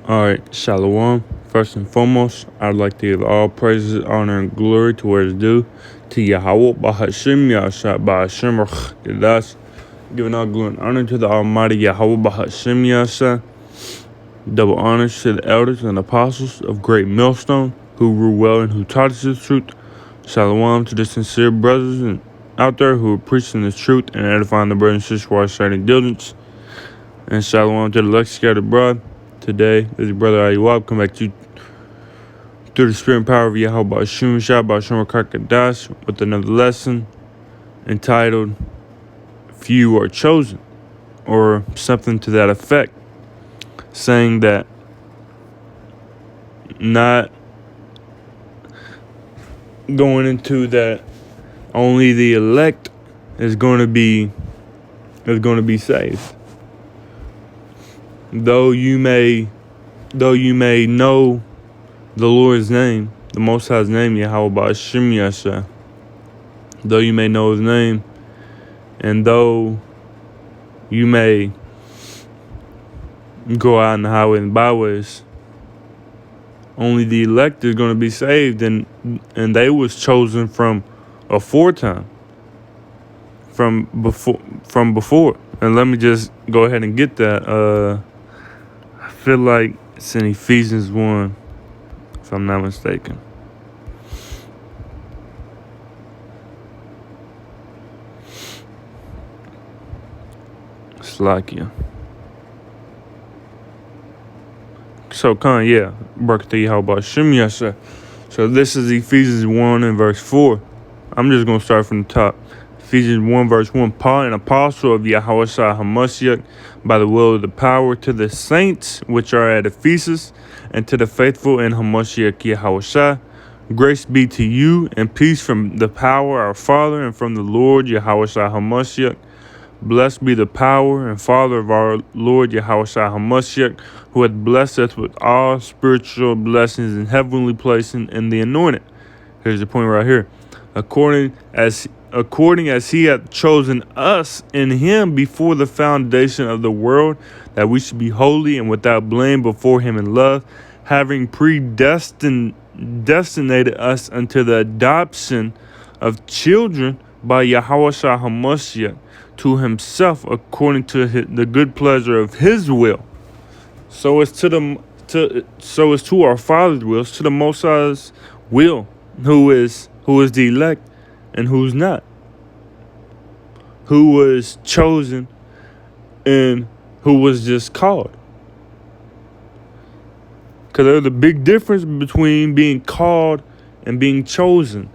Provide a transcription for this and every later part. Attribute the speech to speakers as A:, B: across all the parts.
A: Alright, Shalom. First and foremost, I'd like to give all praises, honor, and glory to where it's due to Yahweh, Bahashim, Yahshua, Bahashim, Rchdidas. Giving all glory and honor to the Almighty Yahweh, Bahashim, Yahshua. Double honors to the elders and apostles of Great Millstone, who rule well and who taught us the truth. Shalom to the sincere brothers and out there who are preaching the truth and edifying the brothers and sisters while studying diligence. And shalom to the Lex-scattered abroad. Today, this is Brother Ayuab come back to you through the spirit and power of Yahweh Bashum Shah Bashum Kakadash with another lesson entitled Few Are Chosen, or something to that effect, saying that not going into that only the elect is going to be saved. Though you may know the Lord's name, the Most High's name, Yahweh Ba'ashim Yasha, though you may know His name, and though you may go out in the highways and byways, only the elect is going to be saved, and they was chosen from aforetime, from before. And let me just go ahead and get that. I feel like it's in Ephesians 1, if I'm not mistaken. Slakia. So, Barakatah how about Shem Yasha. So this is Ephesians 1 and verse 4. I'm just going to start from the top. Ephesians 1 verse 1, Paul, an apostle of Yahweh HaMashiach, by the will of the power, to the saints which are at Ephesus, and to the faithful in Hamashiach Yahweh. Grace be to you, and peace from the power our Father, and from the Lord Yahweh HaMashiach. Blessed be the power and Father of our Lord Yahweh HaMashiach, who hath blessed us with all spiritual blessings in heavenly places in the anointed. Here's the point right here. According as he hath chosen us in him before the foundation of the world, that we should be holy and without blame before him in love, having predestinated us unto the adoption of children by Yahweh HaMashiach to himself, according to the good pleasure of his will. So it's to our Father's will, to the Most High's will, who is the elect and who's not, who was chosen and who was just called. Because there's a big difference between being called and being chosen.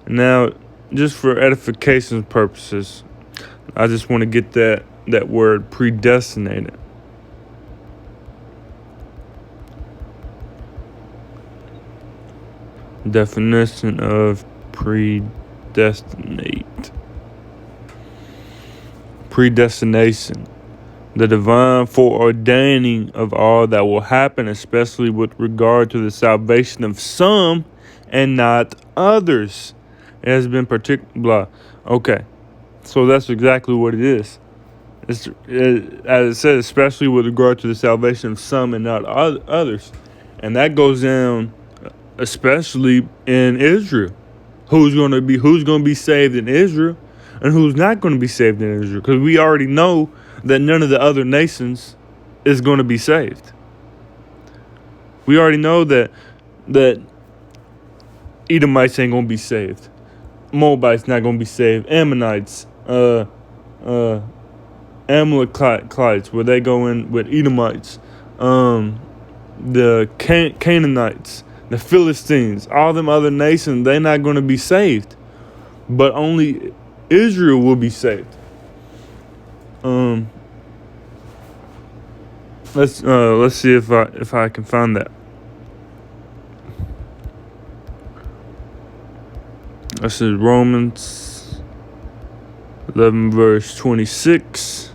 A: Now, just for edification purposes, I just want to get that word predestinated. Definition of predestinate. Predestination. The divine foreordaining of all that will happen, especially with regard to the salvation of some and not others. It has been particular. Okay. So that's exactly what it is. As it says, especially with regard to the salvation of some and not others. And that goes down especially in Israel. Who's going to be saved in Israel and who's not going to be saved in Israel? Because we already know that none of the other nations is going to be saved. We already know that Edomites ain't going to be saved. Moabites not going to be saved. Ammonites, Amalekites, where they go in with Edomites, the Canaanites, the Philistines, all them other nations, they're not going to be saved, but only Israel will be saved. Let's see if I can find that. This is Romans 11 verse 26.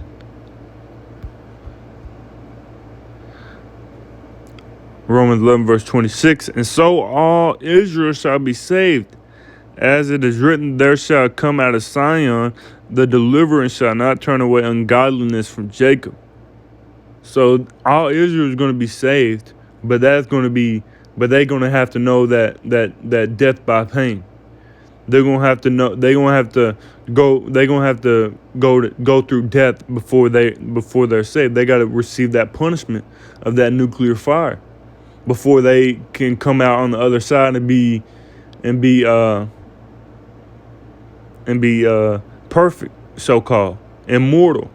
A: Romans 11 verse 26. And so all Israel shall be saved. As it is written, there shall come out of Zion the deliverer, and shall not turn away ungodliness from Jacob. So all Israel is going to be saved, but they're going to have to know that death by pain. They're going to have to know. They're going to have to go. They're going to have to go through death before they're saved. They got to receive that punishment of that nuclear fire before they can come out on the other side and be perfect, so called immortal.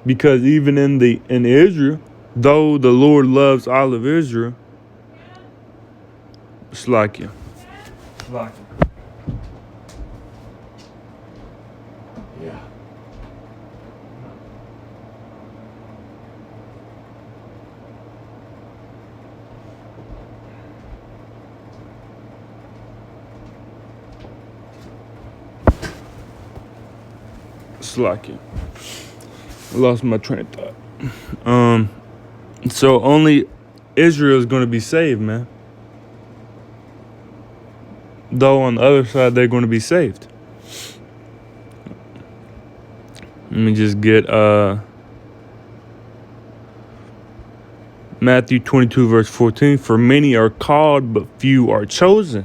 A: Because even in Israel, though the Lord loves all of Israel, it's like you. Yeah. It's like you. I lost my train of thought. So only Israel is going to be saved, man. Though on the other side, they're going to be saved. Let me just get Matthew 22, verse 14. For many are called, but few are chosen.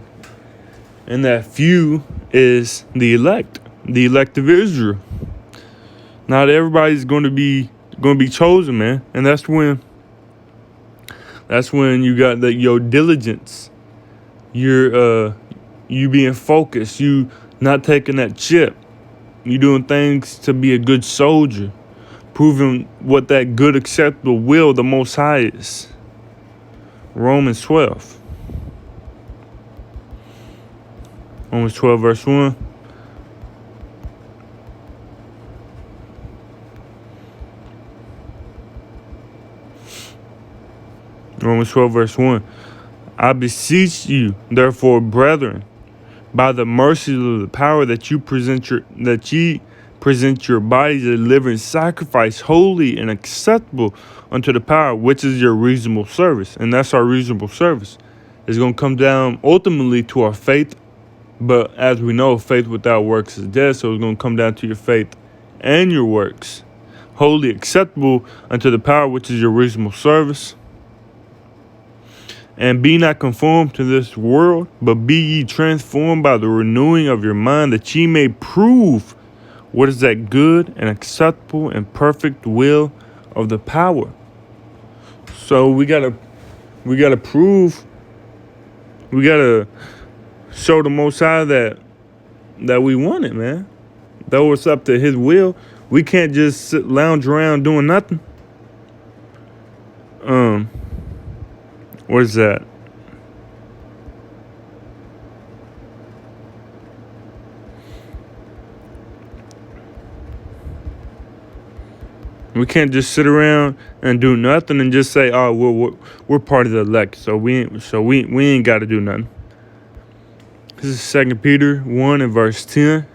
A: And that few is the elect of Israel. Not everybody's going to be chosen, man. And that's when you got your diligence. You being focused. You not taking that chip. You doing things to be a good soldier. Proving what that good, acceptable will the Most High is. Romans 12. Romans 12, verse 1. Romans 12, verse 1. I beseech you, therefore, brethren, by the mercies of the power, that ye present your bodies a living sacrifice, holy and acceptable unto the power, which is your reasonable service. And that's our reasonable service. It's going to come down ultimately to our faith. But as we know, faith without works is dead. So it's going to come down to your faith and your works. Holy, acceptable unto the power, which is your reasonable service. And be not conformed to this world, but be ye transformed by the renewing of your mind, that ye may prove what is that good and acceptable and perfect will of the power. So we gotta prove, we gotta show the Most High that we want it, man. Though it's up to His will, we can't just lounge around doing nothing. What is that? We can't just sit around and do nothing and just say, "Oh, we're part of the elect, so we ain't got to do nothing." This is 2 Peter 1 and verse 10.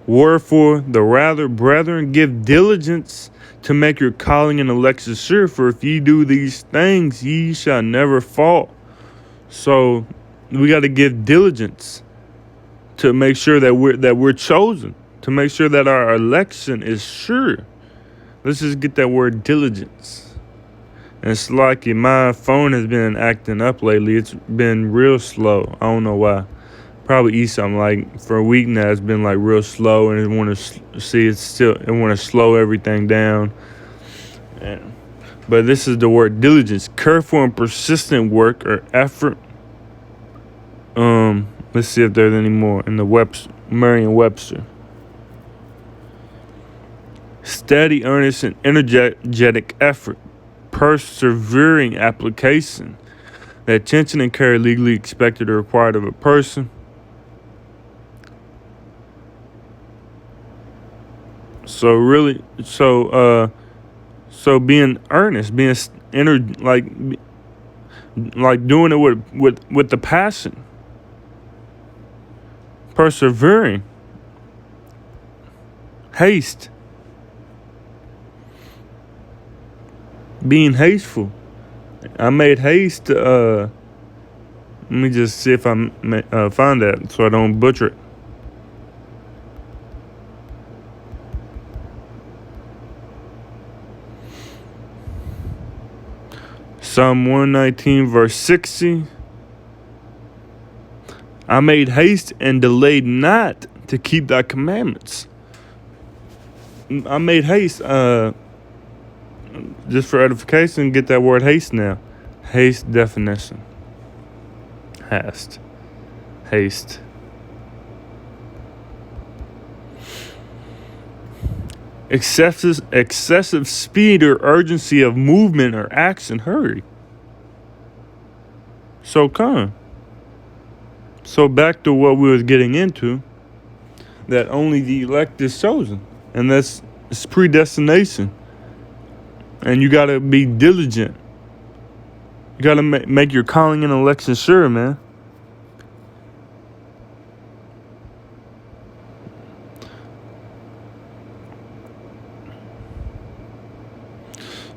A: Wherefore, the rather, brethren, give diligence to make your calling and election sure. For if ye do these things, ye shall never fall. So we got to give diligence to make sure that we're chosen, to make sure that our election is sure. Let's just get that word diligence. And it's like my phone has been acting up lately. It's been real slow. I don't know why. Probably eat something. Like for a week now, it's been like real slow, and it want to see it still. It want to slow everything down. But this is the word diligence, careful and persistent work or effort. Let's see if there's any more in the Merriam-Webster. Steady, earnest, and energetic effort, persevering application, the attention and care legally expected or required of a person. So really, so being earnest, being like doing it with the passion, persevering, haste, being hasteful. I made haste. Let me just see if I find that so I don't butcher it. Psalm 119, verse 60. I made haste and delayed not to keep thy commandments. I made haste, just for edification, get that word haste now. Haste definition. Haste. Haste. Excessive speed or urgency of movement or action, hurry. So back to what we was getting into, that only the elect is chosen, and it's predestination. And you gotta be diligent. You gotta make your calling and election sure, man.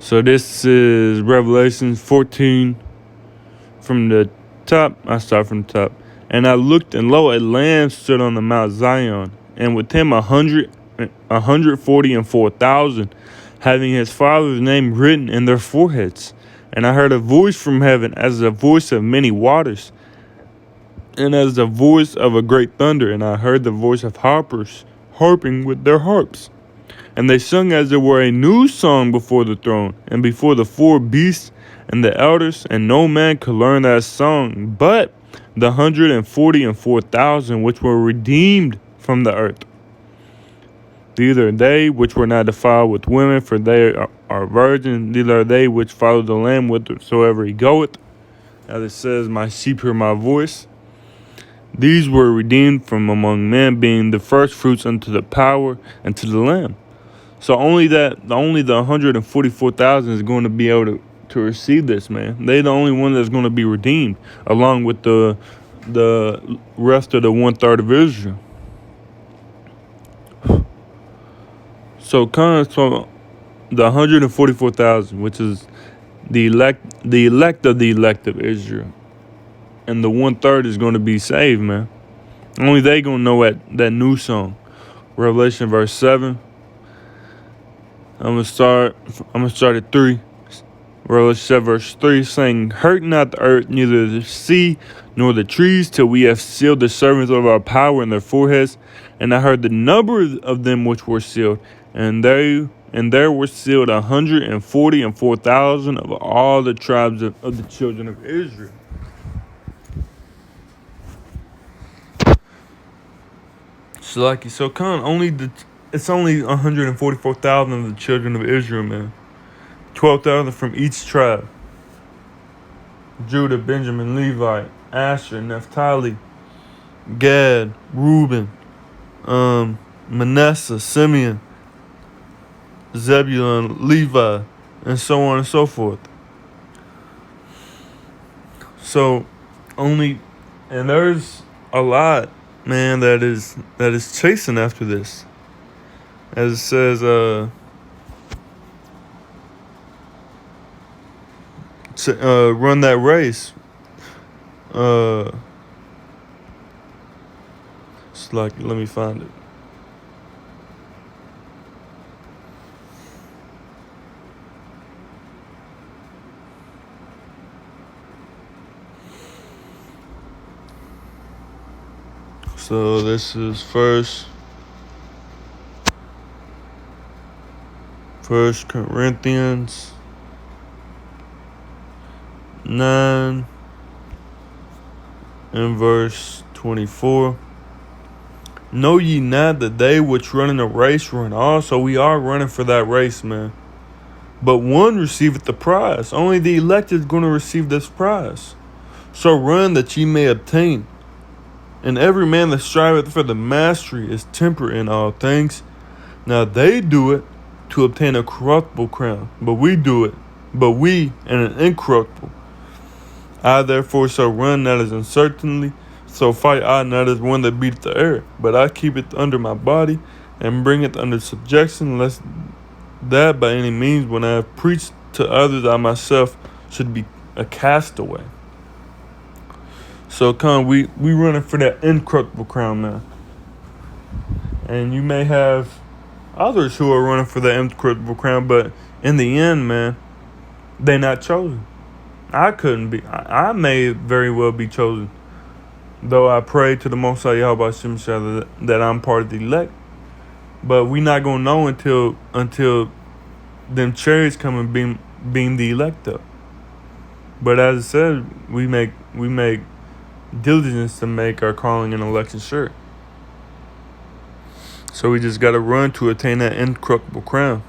A: So this is Revelation 14 from the top. I start from the top. And I looked, and lo, a lamb stood on the Mount Zion, and with him 144,000, having his Father's name written in their foreheads. And I heard a voice from heaven, as the voice of many waters, and as the voice of a great thunder. And I heard the voice of harpers harping with their harps. And they sung as it were a new song before the throne, and before the four beasts and the elders, and no man could learn that song, but the 144,000 which were redeemed from the earth. These are they which were not defiled with women, for they are virgins. These are they which follow the Lamb whithersoever he goeth. As it says, my sheep hear my voice. These were redeemed from among men, being the first fruits unto the power and to the Lamb. So only the 144,000 is going to be able to receive this, man. They're the only one that's going to be redeemed, along with the rest of the 1/3 of Israel. So the 144,000, which is the elect of the elect of Israel, and the 1/3 is going to be saved, man. Only they gonna know that new song. Revelation verse 7. I'm gonna start at 3. Revelation 7 verse 3, saying, hurt not the earth, neither the sea, nor the trees, till we have sealed the servants of our power in their foreheads. And I heard the number of them which were sealed, and there were sealed 144,000 of all the tribes of the children of Israel. So it's only 144,000 of the children of Israel, man. 12,000 from each tribe. Judah, Benjamin, Levi, Asher, Naphtali, Gad, Reuben, Manasseh, Simeon, Zebulun, Levi, and so on and so forth. So and there's a lot, man, that is chasing after this. As it says, run that race. It's like, let me find it. So this is First Corinthians 9 and verse 24. Know ye not that they which run in a race run all? So we are running for that race, man. But one receiveth the prize. Only the elect is going to receive this prize. So run that ye may obtain. And every man that striveth for the mastery is temperate in all things. Now they do it to obtain a corruptible crown, but we an incorruptible. I therefore shall run that is uncertainly, so fight I not as one that beateth the air, but I keep it under my body, and bring it under subjection, lest that by any means, when I have preached to others, I myself should be a castaway. So we running for that incorruptible crown, man. And you may have others who are running for the incorruptible crown, but in the end, man, they not chosen. I couldn't be. I may very well be chosen. Though I pray to the Most High Yahweh Shem Shah that I'm part of the elect. But we not gonna know until them chariots come and beam the elect up. But as I said, we make diligence to make our calling and election sure. So we just gotta run to attain that incorruptible crown.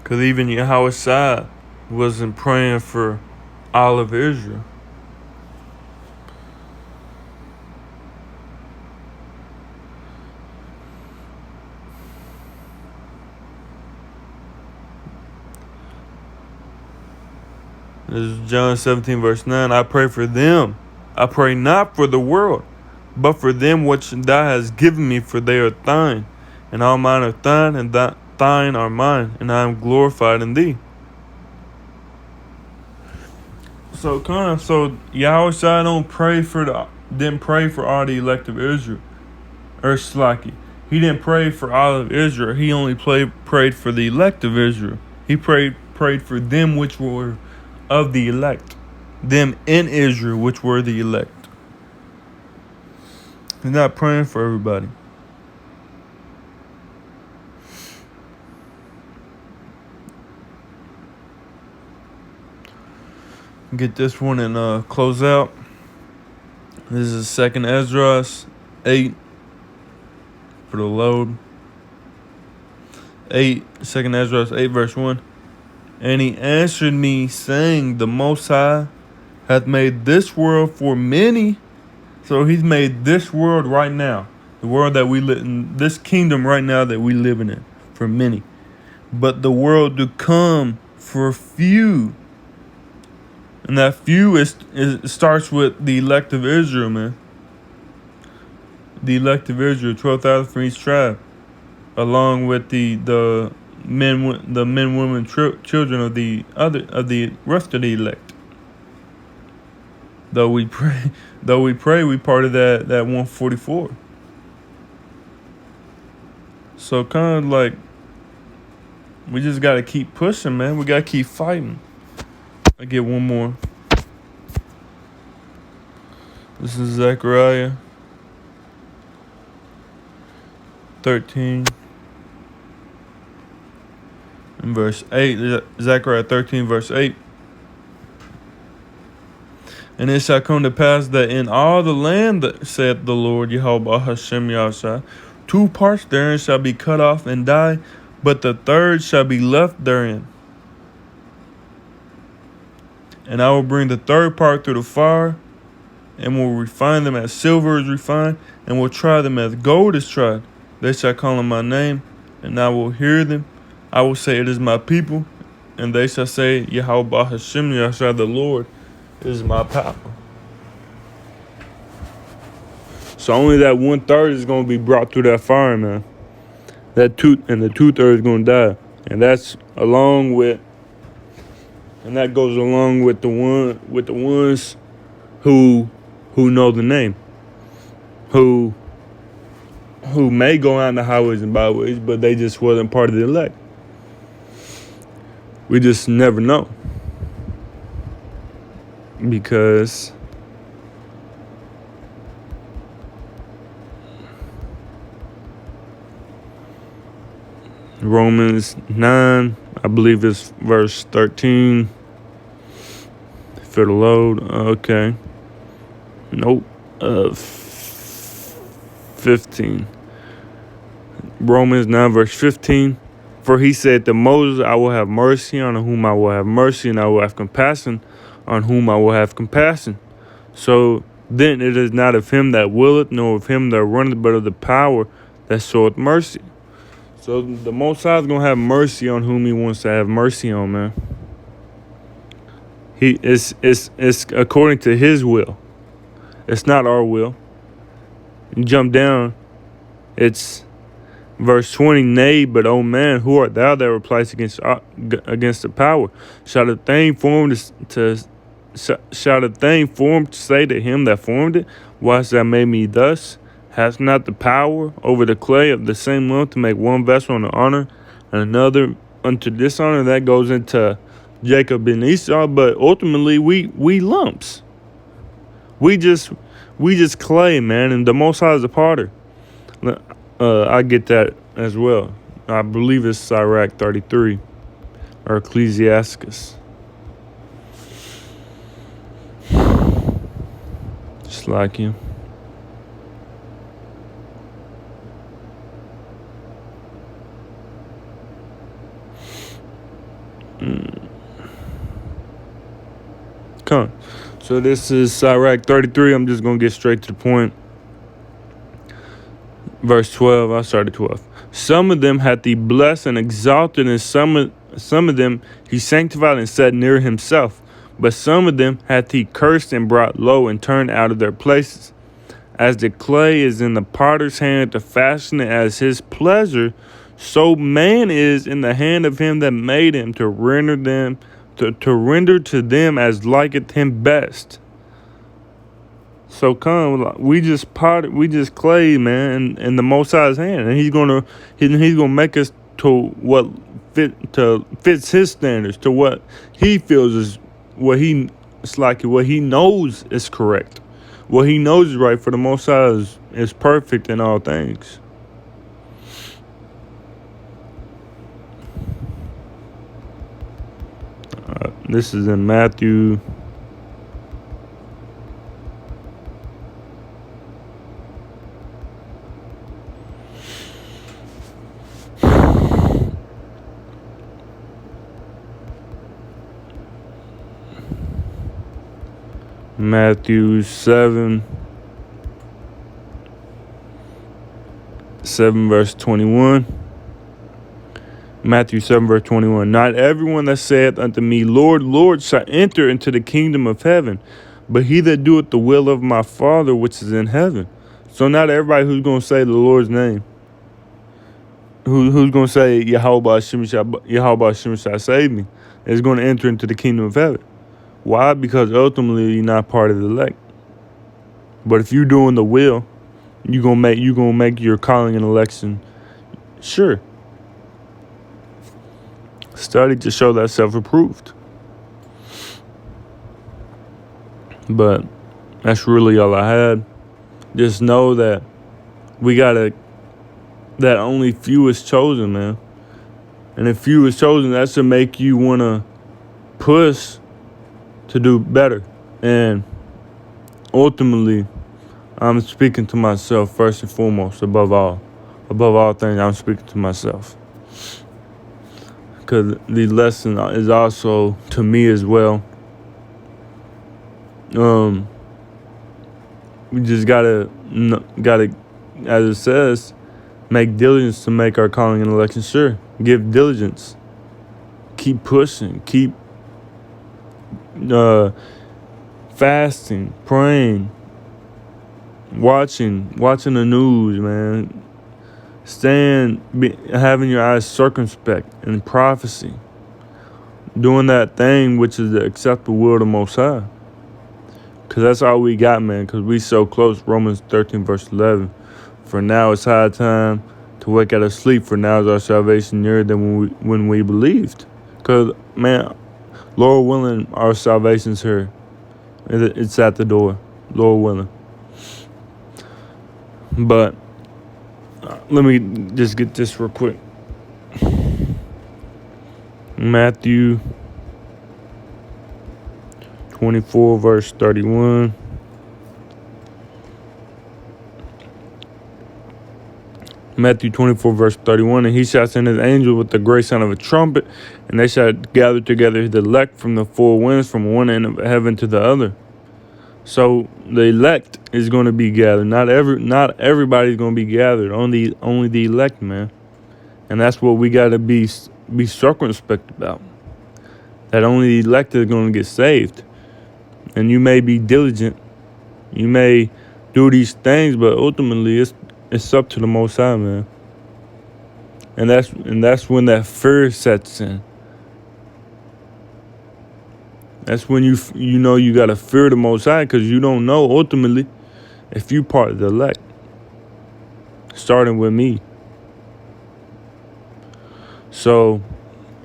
A: Cause even Yahweh Shai wasn't praying for all of Israel. This is John 17, verse 9. I pray for them. I pray not for the world, but for them which thou hast given me, for they are thine. And all mine are thine, and thine are mine, and I am glorified in thee. So Yahweh Shai didn't pray for all the elect of Israel. Or Slaki. He didn't pray for all of Israel. He only prayed for the elect of Israel. He prayed for them which were of the elect. Them in Israel which were the elect. He's not praying for everybody. Get this one and close out. This is 2nd Ezra 8 for the load. 2nd Ezra 8 verse 1. And he answered me, saying, the Most High hath made this world for many. So he's made this world right now, the world that we live in, this kingdom right now that we live in, for many. But the world to come for few. And that few starts with the elect of Israel, man. The elect of Israel, 12,000 from each tribe, along with the men, women, children of the rest of the elect. Though we pray, we part of that 144. So kind of like, we just gotta keep pushing, man. We gotta keep fighting. I get one more. This is Zechariah 13 and verse 8. Zechariah 13 verse 8. And it shall come to pass that in all the land, that saith the Lord Yahweh Hashem Yahshua, 2 parts therein shall be cut off and die, but the third shall be left therein. And I will bring the third part through the fire, and will refine them as silver is refined, and will try them as gold is tried. They shall call on my name, and I will hear them. I will say, it is my people, and they shall say, Yahweh Hashem Yahshua, the Lord is my power. So only that 1/3 is going to be brought through that fire, man. The 2/3 is going to die, and that's along with. And that goes along with the ones who know the name, who may go out in the highways and byways, but they just wasn't part of the elect. We just never know, because Romans 9, I believe it's verse 13. For the load, okay. Nope. 15. Romans 9 verse 15. For he said to Moses, I will have mercy on whom I will have mercy, and I will have compassion on whom I will have compassion. So then it is not of him that willeth, nor of him that runneth, but of the power that showeth mercy. So the Most High is going to have mercy on whom he wants to have mercy on, man. It's according to his will. It's not our will. You jump down, it's verse 20. Nay, but O man, who art thou that replies against the power? Shall the thing formed to say to him that formed it, why hast thou made me thus? Hast not the power over the clay of the same lump to make one vessel unto honor and another unto dishonor. That goes into Jacob and Esau. But ultimately, we lumps. We just clay, man, and the Most High is a potter. I get that as well. I believe it's Sirach 33 or Ecclesiasticus. Just like him. Come. So this is Sirach 33. I'm just going to get straight to the point. Verse 12. I started 12. Some of them hath he blessed and exalted, and some of them he sanctified and set near himself. But some of them hath he cursed and brought low and turned out of their places. As the clay is in the potter's hand to fashion it as his pleasure, so man is in the hand of him that made him to render them to render to them as liketh him best. So we just clay, man, in the Most High's hand, and he's gonna make us to what fits his standards, to what he feels is what he knows is correct, what he knows is right. For the Most High is perfect in all things. This is in Matthew. Matthew 7 verse 21. Matthew 7 verse 21. Not everyone that saith unto me, Lord, Lord, shall enter into the kingdom of heaven, but he that doeth the will of my Father which is in heaven. So not everybody who's going to say the Lord's name, who's going to say Yahweh Hashem shall save me, is going to enter into the kingdom of heaven. Why? Because ultimately you're not part of the elect. But if you're doing the will, you're gonna make your calling and election sure. Study to show that self-approved. But that's really all I had. Just know that that only few is chosen, man. And if few is chosen, that should make you wanna push to do better. And ultimately, I'm speaking to myself first and foremost. Above all things, I'm speaking to myself. Because the lesson is also to me as well. We just gotta, as it says, make diligence to make our calling and election sure. Give diligence. Keep pushing. Keep fasting, praying, watching the news, man. Having your eyes circumspect in prophecy, doing that thing which is the acceptable will of the Most High. Because that's all we got, man, because we so close. Romans 13 verse 11. For now it's high time to wake out of sleep, for now is our salvation nearer than when we believed. Because, man, Lord willing, our salvation's here. It's at the door, Lord willing. But let me just get this real quick. Matthew 24 verse 31. Matthew 24 verse 31. And he shall send his angel with the great sound of a trumpet, and they shall gather together the elect from the four winds, from one end of heaven to the other. So the elect is going to be gathered. Not everybody's going to be gathered. Only the elect, man. And that's what we got to be circumspect about. That only the elect is going to get saved. And you may be diligent. You may do these things, but ultimately it's up to the Most High, man. And that's when that fear sets in. That's when you know you got to fear the Most High, because you don't know ultimately if you part of the elect. Starting with me. So,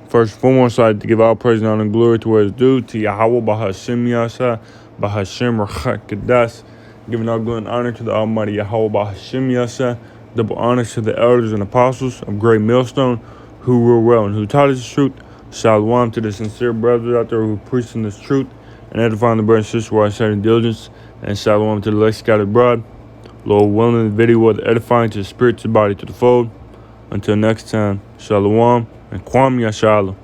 A: first and foremost, I'd like to give all praise and honor and glory to where it's due, to Yahweh, Bahashem Yasa, Bahashem Rachakadas, giving all glory and honor to the Almighty Yahweh, Bahashem Yasa, double honors to the elders and apostles of Great Millstone, who rule well and who taught us the truth. Shalom to the sincere brothers out there who preaching this truth and edifying the brothers and sisters while sharing diligence. And shalom to the elect scattered abroad. Lord willing, the video was edifying to the spirit, to the body, to the fold. Until next time, shalom and kwam yashala.